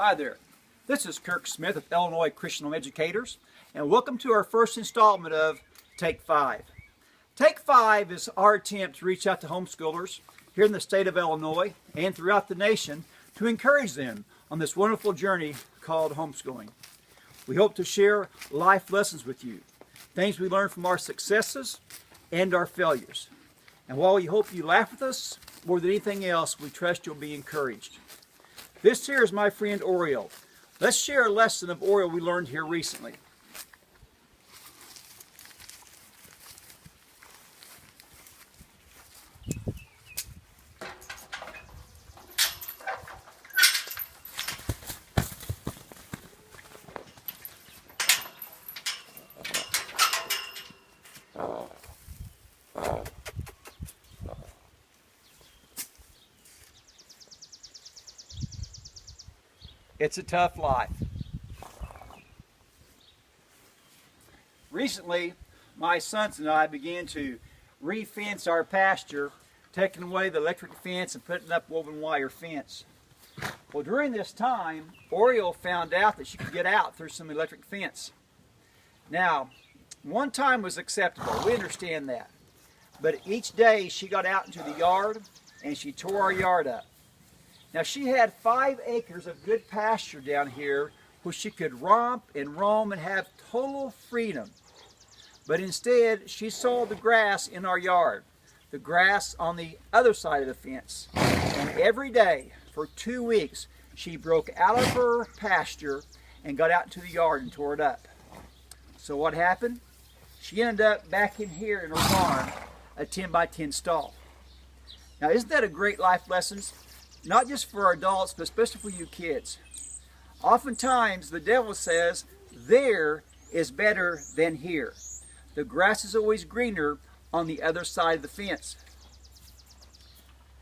Hi there, this is Kirk Smith of Illinois Christian Home Educators, and welcome to our first installment of Take 5. Take 5 is our attempt to reach out to homeschoolers here in the state of Illinois and throughout the nation to encourage them on this wonderful journey called homeschooling. We hope to share life lessons with you, things we learn from our successes and our failures. And while we hope you laugh with us, more than anything else, we trust you'll be encouraged. This here is my friend Oriole. Let's share a lesson of Oriole we learned here recently. It's a tough life. Recently, my sons and I began to re-fence our pasture, taking away the electric fence and putting up woven wire fence. Well, during this time, Oriole found out that she could get out through some electric fence. Now, one time was acceptable, we understand that. But each day she got out into the yard and she tore our yard up. Now she had 5 acres of good pasture down here where she could romp and roam and have total freedom. But instead, she saw the grass in our yard, the grass on the other side of the fence. And every day for 2 weeks, she broke out of her pasture and got out into the yard and tore it up. So what happened? She ended up back in here in her barn, a 10 by 10 stall. Now isn't that a great life lesson? Not just for our adults, but especially for you kids. Oftentimes, the devil says, there is better than here. The grass is always greener on the other side of the fence.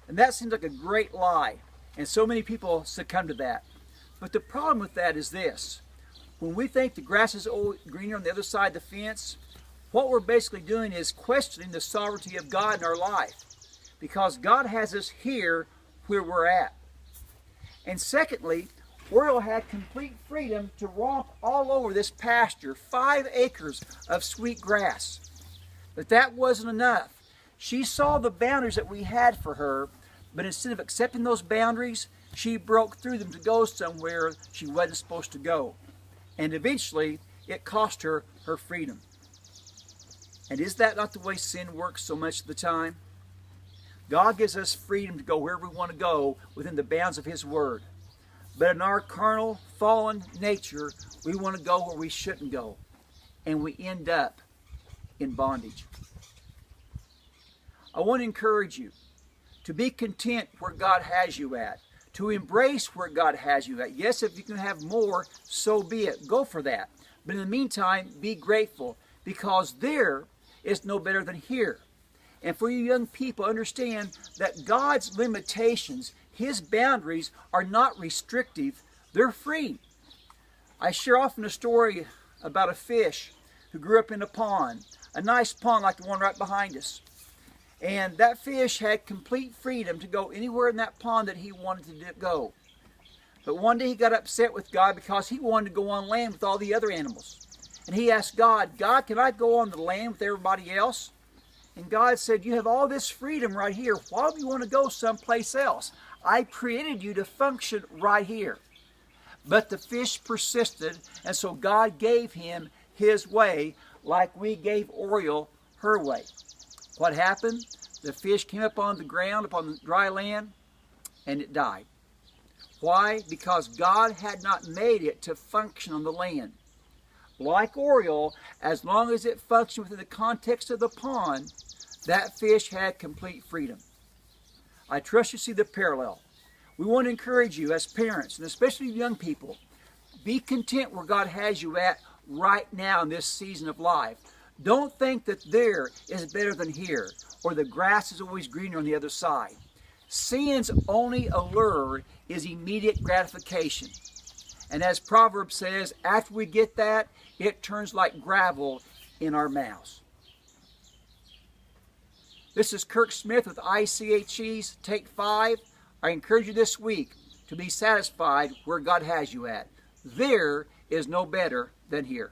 And that seems like a great lie, and so many people succumb to that. But the problem with that is this. When we think the grass is always greener on the other side of the fence, what we're basically doing is questioning the sovereignty of God in our life. Because God has us here where we're at. And secondly, Oriole had complete freedom to romp all over this pasture, 5 acres of sweet grass. But that wasn't enough. She saw the boundaries that we had for her, but instead of accepting those boundaries, she broke through them to go somewhere she wasn't supposed to go. And eventually, it cost her her freedom. And is that not the way sin works so much of the time? God gives us freedom to go wherever we want to go within the bounds of His Word. But in our carnal, fallen nature, we want to go where we shouldn't go. And we end up in bondage. I want to encourage you to be content where God has you at. To embrace where God has you at. Yes, if you can have more, so be it. Go for that. But in the meantime, be grateful. Because there is no better than here. And for you young people, understand that God's limitations, His boundaries, are not restrictive. They're free. I share often a story about a fish who grew up in a pond, a nice pond like the one right behind us. And that fish had complete freedom to go anywhere in that pond that he wanted to go. But one day he got upset with God because he wanted to go on land with all the other animals. And he asked God, God, can I go on the land with everybody else? And God said, you have all this freedom right here. Why do you want to go someplace else? I created you to function right here. But the fish persisted, and so God gave him his way like we gave Oriole her way. What happened? The fish came up on the ground, upon the dry land, and it died. Why? Because God had not made it to function on the land. Like Oriole, as long as it functioned within the context of the pond, that fish had complete freedom. I trust you see the parallel. We want to encourage you as parents, and especially young people, be content where God has you at right now in this season of life. Don't think that there is better than here, or the grass is always greener on the other side. Sin's only allure is immediate gratification. And as Proverbs says, after we get that, it turns like gravel in our mouths. This is Kirk Smith with I.C.H.E.'s Take 5. I encourage you this week, to be satisfied where God has you at. There is no better than here.